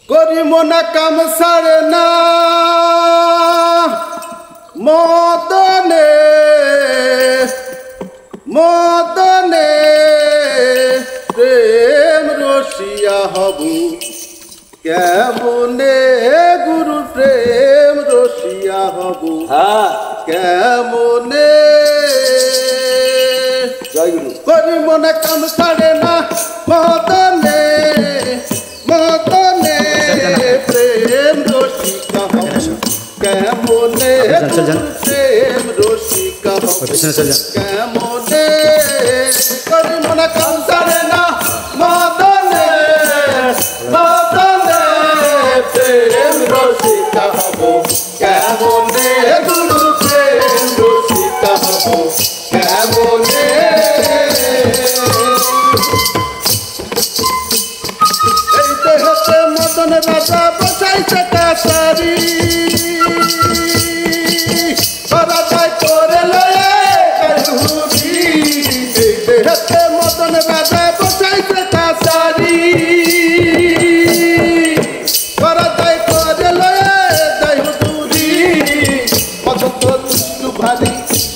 করি মনা কাম সারে না মদনে মদনে প্রেম রসিয়া হবু কেমনে গুরু প্রেম রসিয়া হবু কেমনে জয় গুরু করি মনে কাম সারে না মদনে মদনে প্রেম রসিকা হবু কেমনে প্রেম রসিকা হবু কেমনে করি মনে কাম সারে না মদনে মদনে প্রেম রসিকা হবু কেমনে গুরু প্রেম রসিকা হবু কেমনে এই দেহতে মদন রাজা বসাইছে কাছারি রাজাই করে লয়ে কাজুরি এই দেহতে মদন রাজা বসাইছে কাছারি রাজাই করে লয়ে কাজুরি মদন তো দুষ্টু ভারী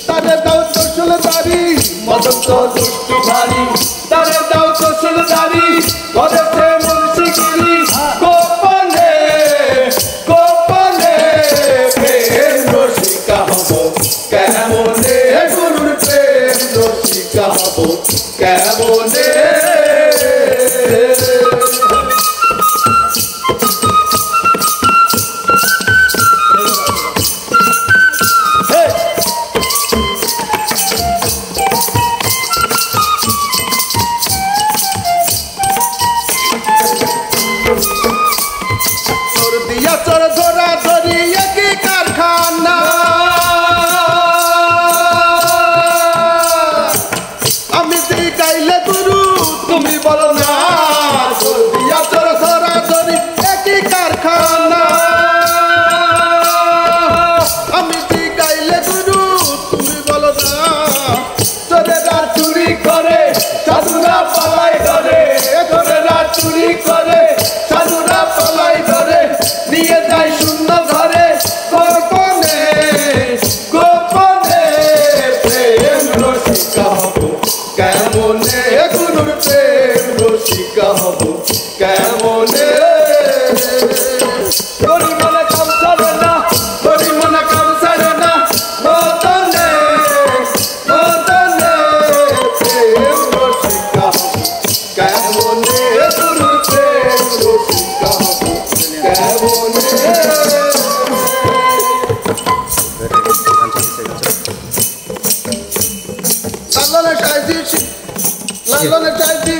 তারে দাও কৌশলদারি মদন তো দুষ্টু ভারী তারে দাও কৌশলদারি করেছে মুন্সিগিরি গোপনে গোপনে প্রেম রসিকা হব কেমনে গুরুর প্রেম রসিকা হব কেমনে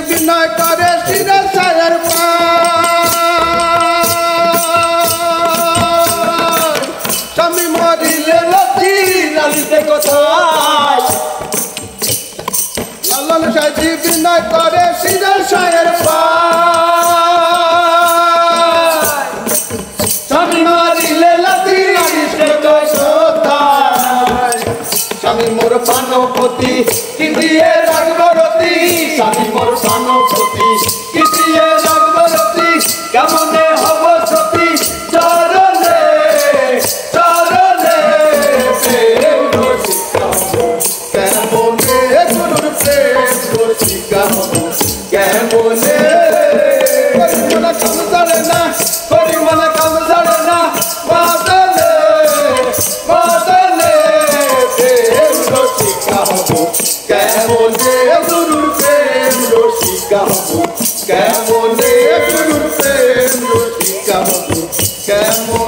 বিনয় করে শিরের সায়ের স্বামী মরিলে লতি লালিতে কোথায় লালন সাইজি বিনয় করে শিরের সায়ের স্বামী মরিলে লতি লালিতে কোথায় স্বামী মোর পানপতি কি দিয়ে রাখবো রতি স্বামী মোর পানপতি কি দিয়ে রাখবো রতি কেমনে হব সতী চরণে চরণে প্রেম রসিকা হব কেমনে গুরুর প্রেম রসিকা হব কেমনে করি মনে কাম সারে না করি মনে কাম সারে না মদনে মদনে প্রেম রসিকা হব কেমনে গুরুর প্রেম রসিকা হব কেমনে গুরুর প্রেম রসিকা হব কেমন